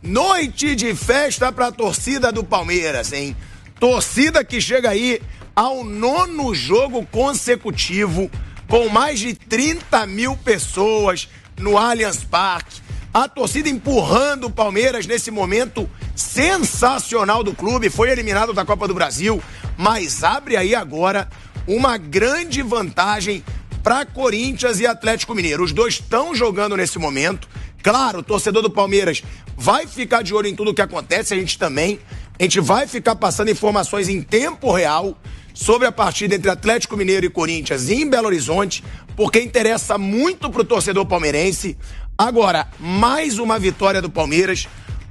Noite de festa pra torcida do Palmeiras, hein? Torcida que chega aí ao 9º jogo consecutivo, com mais de 30 mil pessoas no Allianz Parque. A torcida empurrando o Palmeiras nesse momento sensacional do clube. Foi eliminado da Copa do Brasil, mas abre aí agora uma grande vantagem para Corinthians e Atlético Mineiro. Os dois estão jogando nesse momento. Claro, o torcedor do Palmeiras vai ficar de olho em tudo o que acontece, a gente também. A gente vai ficar passando informações em tempo real sobre a partida entre Atlético Mineiro e Corinthians em Belo Horizonte, porque interessa muito pro torcedor palmeirense. Agora, mais uma vitória do Palmeiras.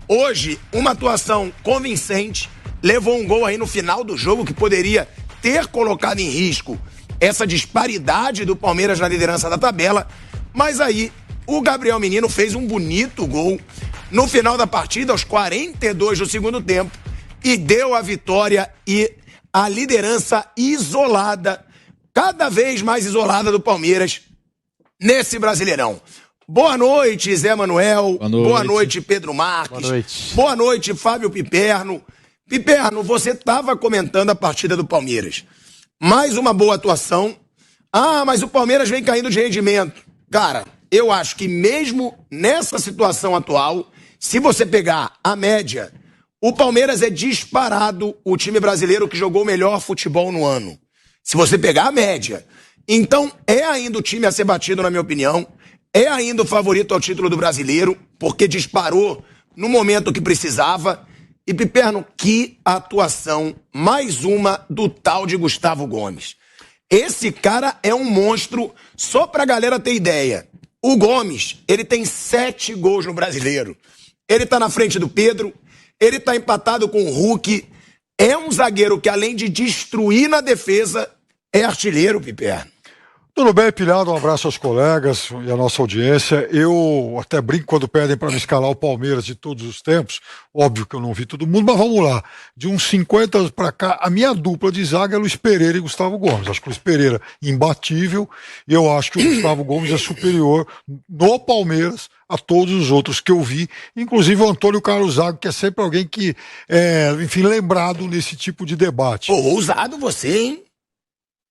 Hoje, uma atuação convincente. Levou um gol aí no final do jogo que poderia ter colocado em risco essa disparidade do Palmeiras na liderança da tabela. Mas aí, o Gabriel Menino fez um bonito gol no final da partida, aos 42 do segundo tempo, e deu a vitória e a liderança isolada, cada vez mais isolada do Palmeiras nesse Brasileirão. Boa noite, Zé Manuel. Boa noite, Pedro Marques. Boa noite. Boa noite, Fábio Piperno. Piperno, você estava comentando a partida do Palmeiras. Mais uma boa atuação. Ah, mas o Palmeiras vem caindo de rendimento. Cara, eu acho que mesmo nessa situação atual, se você pegar a média, o Palmeiras é disparado o time brasileiro que jogou o melhor futebol no ano. Se você pegar a média. Então, é ainda o time a ser batido, na minha opinião. É ainda o favorito ao título do Brasileiro, porque disparou no momento que precisava. E, Piperno, que atuação, mais uma do tal de Gustavo Gomes. Esse cara é um monstro, só pra galera ter ideia. O Gomes, ele tem 7 gols no Brasileiro. Ele tá na frente do Pedro, ele tá empatado com o Hulk. É um zagueiro que, além de destruir na defesa, é artilheiro, Piperno. Tudo bem, Pilhado? Um abraço aos colegas e à nossa audiência. Eu até brinco quando pedem para me escalar o Palmeiras de todos os tempos. Óbvio que eu não vi todo mundo, mas vamos lá. De uns 50 anos para cá, a minha dupla de zaga é Luiz Pereira e Gustavo Gomes. Acho que o Luiz Pereira imbatível e eu acho que o Gustavo Gomes é superior no Palmeiras a todos os outros que eu vi, inclusive o Antônio Carlos Zago, que é sempre alguém que é, enfim, lembrado nesse tipo de debate. Pô, ousado você, hein?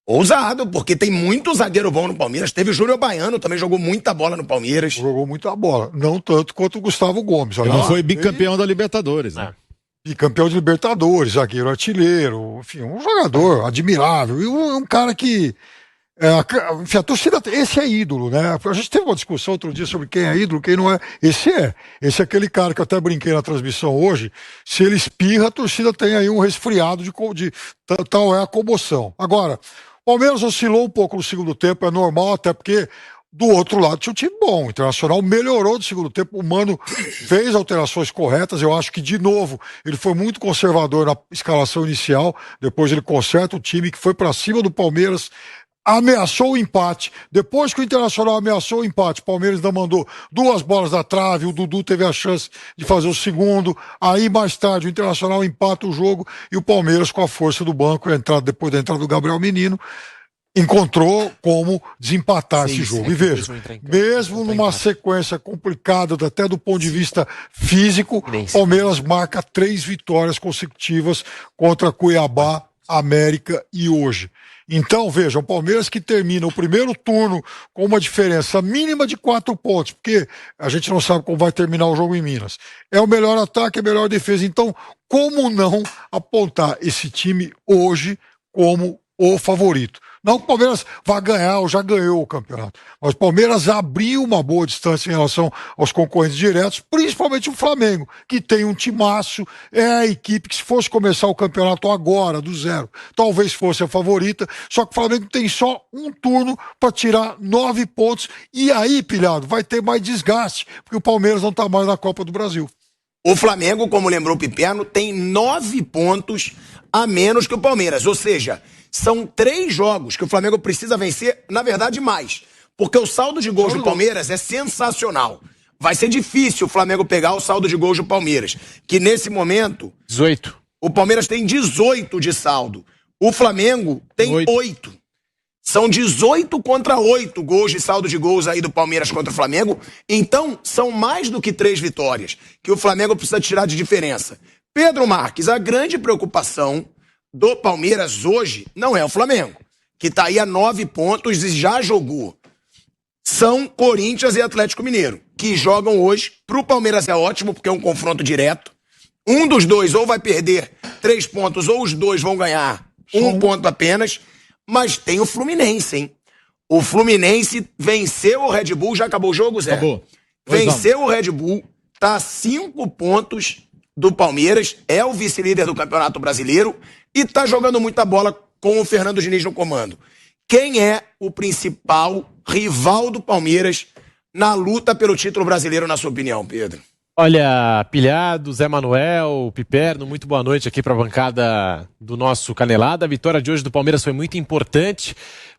Ousado, porque tem muito zagueiro bom no Palmeiras. Teve o Júnior Baiano, também jogou muita bola no Palmeiras. Jogou muita bola. Não tanto quanto o Gustavo Gomes. Ele não foi bicampeão da Libertadores, né? Bicampeão de Libertadores, zagueiro artilheiro, enfim, um jogador admirável. E um cara que... enfim, a torcida, esse é ídolo, né? A gente teve uma discussão outro dia sobre quem é ídolo, quem não é. Esse é aquele cara que eu até brinquei na transmissão hoje. Se ele espirra, a torcida tem aí um resfriado de tal é a comoção. Agora, o Palmeiras oscilou um pouco no segundo tempo, é normal, até porque do outro lado tinha um time bom. O Internacional melhorou no segundo tempo, o Mano fez alterações corretas. Eu acho que, de novo, ele foi muito conservador na escalação inicial. Depois ele conserta o time que foi pra cima do Palmeiras, ameaçou o empate. Depois que o Internacional ameaçou o empate, o Palmeiras ainda mandou 2 bolas na trave, o Dudu teve a chance de fazer o segundo. Aí, mais tarde, o Internacional empata o jogo e o Palmeiras, com a força do banco, depois da entrada do Gabriel Menino, encontrou como desempatar esse jogo. E veja, mesmo numa sequência complicada, até do ponto de vista físico, o Palmeiras marca 3 vitórias consecutivas contra Cuiabá, América e hoje. Então, veja, o Palmeiras que termina o primeiro turno com uma diferença mínima de 4 pontos, porque a gente não sabe como vai terminar o jogo em Minas. É o melhor ataque, é a melhor defesa. Então, como não apontar esse time hoje como o favorito? Não que o Palmeiras vá ganhar ou já ganhou o campeonato, mas o Palmeiras abriu uma boa distância em relação aos concorrentes diretos, principalmente o Flamengo, que tem um timaço, é a equipe que, se fosse começar o campeonato agora, do zero, talvez fosse a favorita, só que o Flamengo tem só um turno para tirar 9 pontos, e aí, Pilhado, vai ter mais desgaste, porque o Palmeiras não está mais na Copa do Brasil. O Flamengo, como lembrou o Piperno, tem 9 pontos a menos que o Palmeiras, ou seja, são 3 jogos que o Flamengo precisa vencer, na verdade mais, porque o saldo de gols do Palmeiras é sensacional. Vai ser difícil o Flamengo pegar o saldo de gols do Palmeiras, que nesse momento... 18. O Palmeiras tem 18 de saldo. O Flamengo tem 8. São 18 contra 8 gols de saldo de gols aí do Palmeiras contra o Flamengo. Então, são mais do que 3 vitórias que o Flamengo precisa tirar de diferença. Pedro Marques, a grande preocupação do Palmeiras hoje não é o Flamengo, que tá aí a 9 pontos e já jogou. São Corinthians e Atlético Mineiro, que jogam hoje. Pro Palmeiras é ótimo, porque é um confronto direto. Um dos dois ou vai perder 3 pontos, ou os dois vão ganhar 1 ponto apenas. Mas tem o Fluminense, hein? O Fluminense venceu o Red Bull, já acabou o jogo, Zé? Acabou. Venceu o Red Bull, tá a 5 pontos do Palmeiras, é o vice-líder do Campeonato Brasileiro e tá jogando muita bola com o Fernando Diniz no comando. Quem é o principal rival do Palmeiras na luta pelo título brasileiro, na sua opinião, Pedro? Olha, Pilhado, Zé Manuel, Piperno, muito boa noite aqui para a bancada do nosso Canelada. A vitória de hoje do Palmeiras foi muito importante,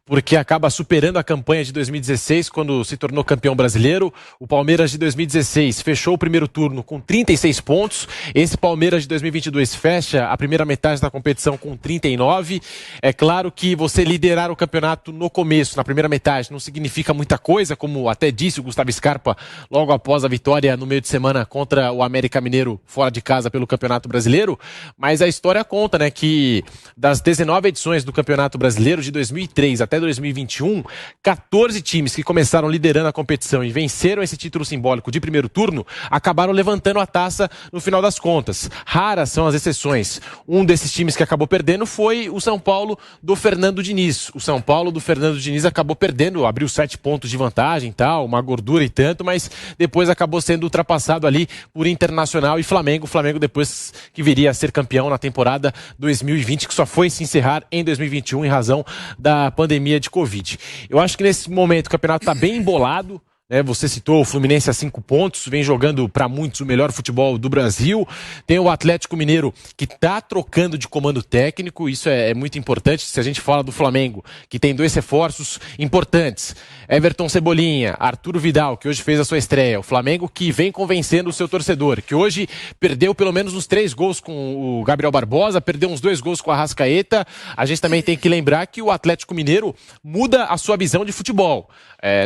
porque acaba superando a campanha de 2016, quando se tornou campeão brasileiro. O Palmeiras de 2016 fechou o primeiro turno com 36 pontos. Esse Palmeiras de 2022 fecha a primeira metade da competição com 39. É claro que você liderar o campeonato no começo, na primeira metade, não significa muita coisa, como até disse o Gustavo Scarpa logo após a vitória no meio de semana contra o América Mineiro fora de casa pelo Campeonato Brasileiro. Mas a história conta, né, que das 19 edições do Campeonato Brasileiro de 2003 até 2021, 14 times que começaram liderando a competição e venceram esse título simbólico de primeiro turno, acabaram levantando a taça no final das contas. Raras são as exceções. Um desses times que acabou perdendo foi o São Paulo do Fernando Diniz. O São Paulo do Fernando Diniz acabou perdendo, abriu 7 pontos de vantagem e tal, uma gordura e tanto, mas depois acabou sendo ultrapassado ali por Internacional e Flamengo. O Flamengo depois que viria a ser campeão na temporada 2020, que só foi se encerrar em 2021 em razão da pandemia de Covid. Eu acho que nesse momento o campeonato está bem embolado. Você citou o Fluminense a 5 pontos, vem jogando para muitos o melhor futebol do Brasil. Tem o Atlético Mineiro que está trocando de comando técnico, isso é muito importante. Se a gente fala do Flamengo, que tem 2 reforços importantes, Everton Cebolinha, Arturo Vidal, que hoje fez a sua estreia. O Flamengo que vem convencendo o seu torcedor, que hoje perdeu pelo menos uns 3 gols com o Gabriel Barbosa, perdeu uns 2 gols com a Arrascaeta. A gente também tem que lembrar que o Atlético Mineiro muda a sua visão de futebol.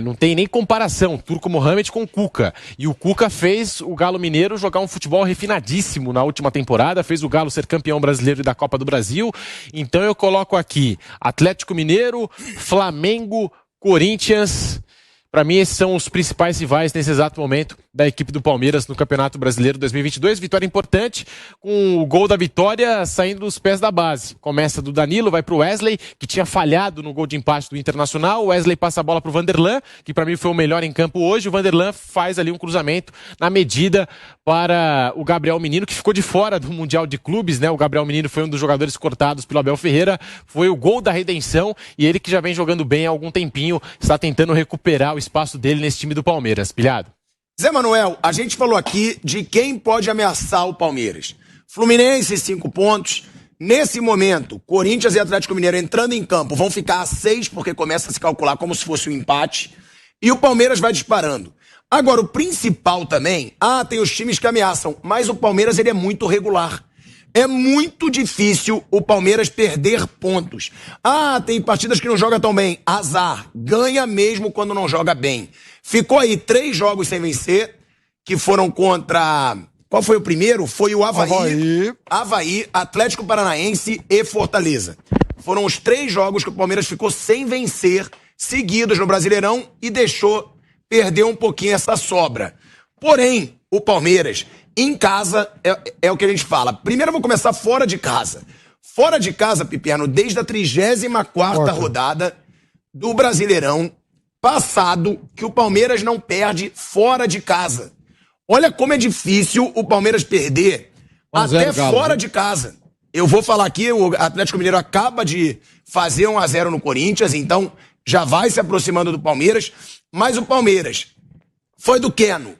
Não tem nem comparação, Turco Mohamed com o Cuca. E o Cuca fez o Galo Mineiro jogar um futebol refinadíssimo na última temporada, fez o Galo ser campeão brasileiro e da Copa do Brasil. Então eu coloco aqui Atlético Mineiro, Flamengo, Corinthians. Para mim, esses são os principais rivais nesse exato momento da equipe do Palmeiras no Campeonato Brasileiro 2022. Vitória importante, com o gol da vitória saindo dos pés da base. Começa do Danilo, vai pro Wesley, que tinha falhado no gol de empate do Internacional. O Wesley passa a bola pro Vanderlan, que para mim foi o melhor em campo hoje. O Vanderlan faz ali um cruzamento na medida para o Gabriel Menino, que ficou de fora do Mundial de Clubes, né? O Gabriel Menino foi um dos jogadores cortados pelo Abel Ferreira. Foi o gol da redenção e ele que já vem jogando bem há algum tempinho, está tentando recuperar o espaço dele nesse time do Palmeiras. Pilhado. Zé Manuel, a gente falou aqui de quem pode ameaçar o Palmeiras. Fluminense, 5 pontos. Nesse momento, Corinthians e Atlético Mineiro entrando em campo vão ficar a 6, porque começa a se calcular como se fosse um empate. E o Palmeiras vai disparando. Agora, o principal também, tem os times que ameaçam, mas o Palmeiras ele é muito regular. É muito difícil o Palmeiras perder pontos. Tem partidas que não joga tão bem. Azar. Ganha mesmo quando não joga bem. Ficou aí 3 jogos sem vencer, que foram contra... Qual foi o primeiro? Foi o Avaí, Atlético Paranaense e Fortaleza. Foram os 3 jogos que o Palmeiras ficou sem vencer, seguidos no Brasileirão, e deixou perder um pouquinho essa sobra. Porém, o Palmeiras... Em casa, é o que a gente fala. Primeiro eu vou começar fora de casa. Fora de casa, Piperno, desde a 34ª rodada do Brasileirão passado, que o Palmeiras não perde fora de casa. Olha como é difícil o Palmeiras perder até fora de casa. Eu vou falar aqui, o Atlético Mineiro acaba de fazer 1-0 no Corinthians, então já vai se aproximando do Palmeiras. Mas o Palmeiras foi do Keno.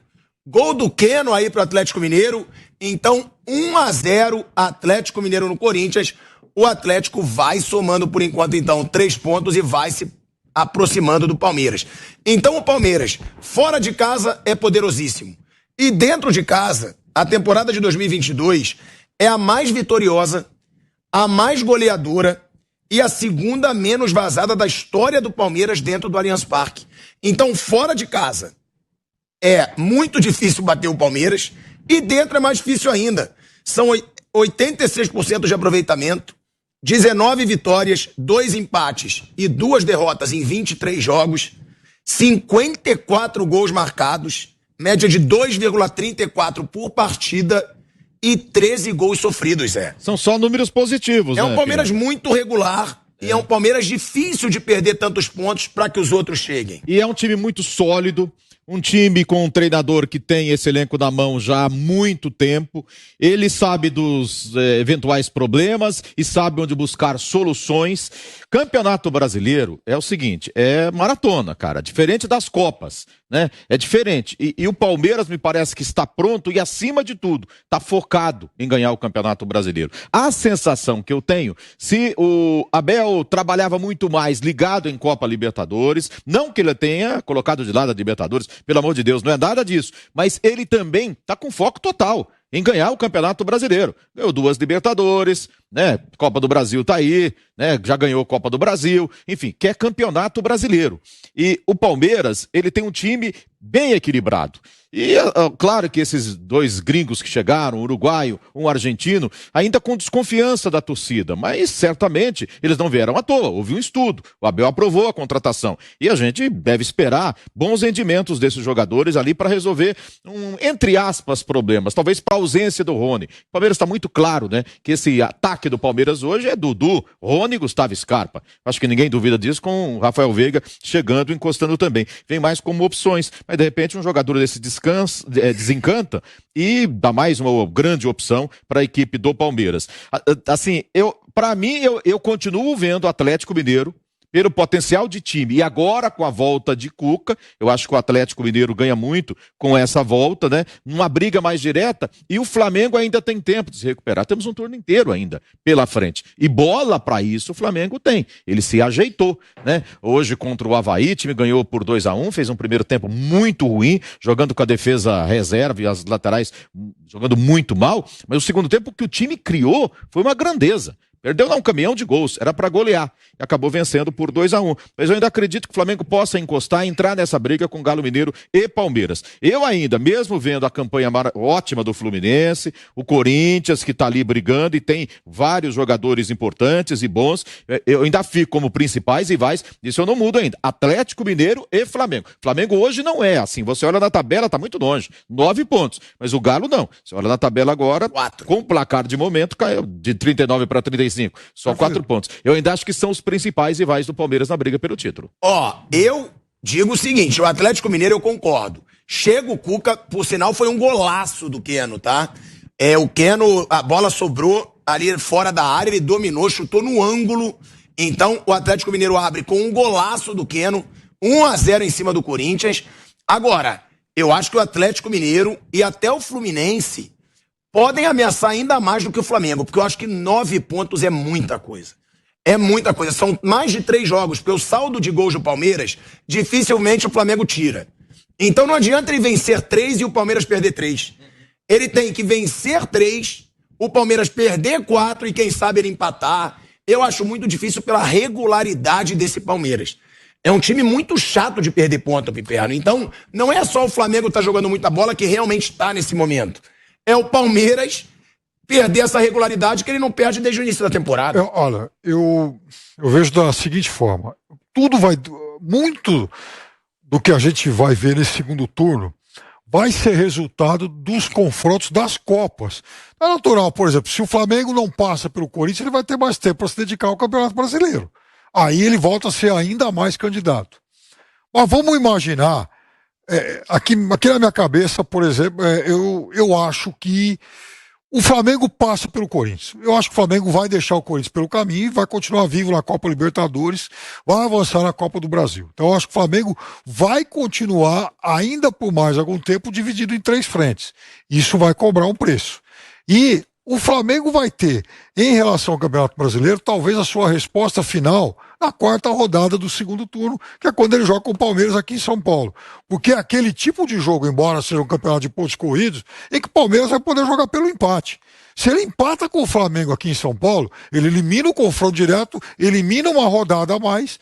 Gol do Keno aí pro Atlético Mineiro. Então, 1-0 Atlético Mineiro no Corinthians. O Atlético vai somando por enquanto, então, 3 pontos e vai se aproximando do Palmeiras. Então, o Palmeiras, fora de casa, é poderosíssimo. E dentro de casa, a temporada de 2022 é a mais vitoriosa, a mais goleadora e a segunda menos vazada da história do Palmeiras dentro do Allianz Parque. Então, fora de casa, é muito difícil bater o Palmeiras, e dentro é mais difícil ainda. São 86% de aproveitamento, 19 vitórias, 2 empates e 2 derrotas em 23 jogos, 54 gols marcados, média de 2,34 por partida e 13 gols sofridos, Zé. São só números positivos, É né, um Palmeiras Pino? muito regular e é um Palmeiras difícil de perder tantos pontos para que os outros cheguem. E é um time muito sólido, um time com um treinador que tem esse elenco na mão já há muito tempo. Ele sabe dos eventuais problemas e sabe onde buscar soluções. Campeonato Brasileiro é o seguinte, é maratona, cara, diferente das Copas, né? É diferente. E o Palmeiras me parece que está pronto e, acima de tudo, está focado em ganhar o Campeonato Brasileiro. A sensação que eu tenho, se o Abel trabalhava muito mais ligado em Copa Libertadores, não que ele tenha colocado de lado a Libertadores, pelo amor de Deus, não é nada disso, mas ele também está com foco total em ganhar o Campeonato Brasileiro. Ganhou 2 Libertadores, né? Copa do Brasil tá aí, né? Já ganhou Copa do Brasil, enfim, quer Campeonato Brasileiro. E o Palmeiras, ele tem um time bem equilibrado. E claro que esses 2 gringos que chegaram, um uruguaio, um argentino, ainda com desconfiança da torcida, mas certamente eles não vieram à toa, houve um estudo, o Abel aprovou a contratação e a gente deve esperar bons rendimentos desses jogadores ali para resolver entre aspas, problemas, talvez para a ausência do Rony. O Palmeiras está muito claro, né, que esse ataque do Palmeiras hoje é Dudu, Rony e Gustavo Scarpa. Acho que ninguém duvida disso, com o Rafael Veiga chegando e encostando também. Vem mais como opções, mas de repente um jogador desse desencanta e dá mais uma grande opção para a equipe do Palmeiras. Assim, para mim, eu continuo vendo o Atlético Mineiro pelo potencial de time. E agora, com a volta de Cuca, eu acho que o Atlético Mineiro ganha muito com essa volta, né? Numa briga mais direta, e o Flamengo ainda tem tempo de se recuperar. Temos um turno inteiro ainda pela frente. E bola para isso o Flamengo tem. Ele se ajeitou, né? Hoje contra o Avaí, o time ganhou por 2-1, fez um primeiro tempo muito ruim, jogando com a defesa reserva e as laterais jogando muito mal, mas o segundo tempo que o time criou foi uma grandeza. Perdeu um caminhão de gols, era para golear. E acabou vencendo por 2-1. Mas eu ainda acredito que o Flamengo possa encostar e entrar nessa briga com Galo Mineiro e Palmeiras. Eu ainda, mesmo vendo a campanha ótima do Fluminense, o Corinthians que está ali brigando e tem vários jogadores importantes e bons, eu ainda fico como principais rivais, isso eu não mudo ainda. Atlético Mineiro e Flamengo. Flamengo hoje não é assim, você olha na tabela, está muito longe, 9 pontos. Mas o Galo não. Você olha na tabela agora, 4. Com o placar de momento, caiu de 39 para 35. Só 4 pontos. Eu ainda acho que são os principais rivais do Palmeiras na briga pelo título. Eu digo o seguinte, o Atlético Mineiro eu concordo. Chega o Cuca, por sinal foi um golaço do Keno, tá? O Keno, a bola sobrou ali fora da área, ele dominou, chutou no ângulo. Então o Atlético Mineiro abre com um golaço do Keno, 1-0 em cima do Corinthians. Agora, eu acho que o Atlético Mineiro e até o Fluminense podem ameaçar ainda mais do que o Flamengo, porque eu acho que 9 pontos é muita coisa. É muita coisa. São mais de 3 jogos, porque o saldo de gols do Palmeiras, dificilmente o Flamengo tira. Então não adianta ele vencer 3 e o Palmeiras perder 3. Ele tem que vencer 3, o Palmeiras perder 4 e quem sabe ele empatar. Eu acho muito difícil pela regularidade desse Palmeiras. É um time muito chato de perder ponto, Piperno. Então não é só o Flamengo que tá jogando muita bola que realmente está nesse momento. É o Palmeiras perder essa regularidade que ele não perde desde o início da temporada. Olha, eu vejo da seguinte forma. Muito do que a gente vai ver nesse segundo turno vai ser resultado dos confrontos das Copas. É natural, por exemplo, se o Flamengo não passa pelo Corinthians, ele vai ter mais tempo para se dedicar ao Campeonato Brasileiro. Aí ele volta a ser ainda mais candidato. Mas vamos imaginar... aqui na minha cabeça, por exemplo, eu acho que o Flamengo passa pelo Corinthians. Eu acho que o Flamengo vai deixar o Corinthians pelo caminho e vai continuar vivo na Copa Libertadores, vai avançar na Copa do Brasil. Então eu acho que o Flamengo vai continuar ainda por mais algum tempo dividido em 3 frentes. Isso vai cobrar um preço. E o Flamengo vai ter, em relação ao Campeonato Brasileiro, talvez a sua resposta final na quarta rodada do segundo turno, que é quando ele joga com o Palmeiras aqui em São Paulo. Porque é aquele tipo de jogo, embora seja um campeonato de pontos corridos, em que o Palmeiras vai poder jogar pelo empate. Se ele empata com o Flamengo aqui em São Paulo, ele elimina o confronto direto, elimina uma rodada a mais,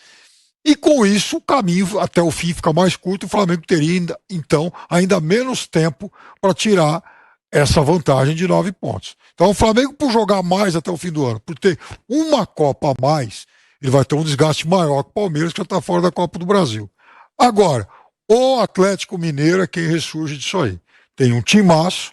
e com isso o caminho até o fim fica mais curto, o Flamengo teria então ainda menos tempo para tirar essa vantagem de 9 pontos. Então o Flamengo, por jogar mais até o fim do ano, por ter uma Copa a mais, ele vai ter um desgaste maior que o Palmeiras, que já está fora da Copa do Brasil. Agora, o Atlético Mineiro é quem ressurge disso aí. Tem um timaço,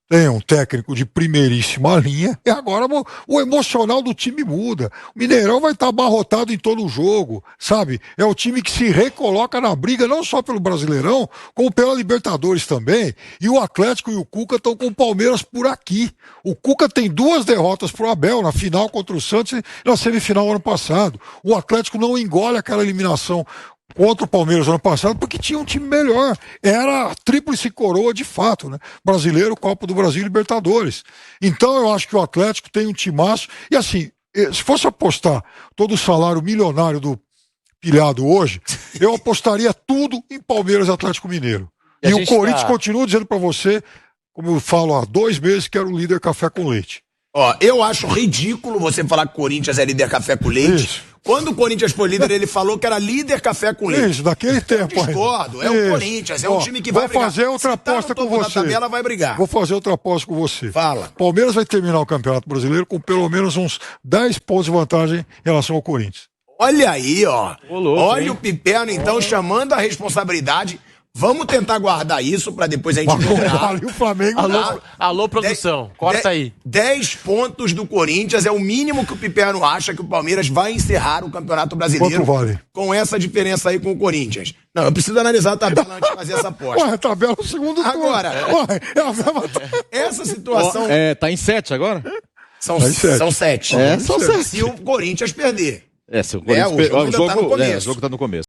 tem um técnico de primeiríssima linha, e agora o emocional do time muda. O Mineirão vai estar abarrotado em todo o jogo, sabe? É o time que se recoloca na briga, não só pelo Brasileirão, como pela Libertadores também. E o Atlético e o Cuca estão com o Palmeiras por aqui. O Cuca tem 2 derrotas pro Abel, na final contra o Santos e na semifinal ano passado. O Atlético não engole aquela eliminação contra o Palmeiras ano passado, porque tinha um time melhor. Era tríplice coroa de fato, né? Brasileiro, Copa do Brasil e Libertadores. Então eu acho que o Atlético tem um timaço. E assim, se fosse apostar todo o salário milionário do pilhado hoje, eu apostaria tudo em Palmeiras e Atlético Mineiro. E o Corinthians continua dizendo pra você, como eu falo há 2 meses, que era o líder café com leite. Ó, eu acho ridículo você falar que o Corinthians é líder café com leite. Isso. Quando o Corinthians foi líder, ele falou que era líder café com leite. Isso, daquele tempo. Eu discordo, é o Corinthians, é um time que vai brigar. Vou fazer outra aposta com você. Tabela vai brigar. Vou fazer outra aposta com você. Fala. Palmeiras vai terminar o Campeonato Brasileiro com pelo menos uns 10 pontos de vantagem em relação ao Corinthians. Olha aí, ó. Olha hein? o Piperno, então, chamando a responsabilidade. Vamos tentar guardar isso pra depois a gente melhorar. E o Flamengo. Alô, produção, corta aí. 10 pontos do Corinthians é o mínimo que o Piperno acha que o Palmeiras vai encerrar o Campeonato Brasileiro. Quanto vale? Com essa diferença aí com o Corinthians. Não, eu preciso analisar a tabela antes de fazer essa aposta. Ué, a tabela do segundo turno. Agora, essa situação... Tá em 7 agora? São Tá em 7. 7. São 7. Se o Corinthians perder. Se o Corinthians o jogo ainda tá no começo. o jogo tá no começo.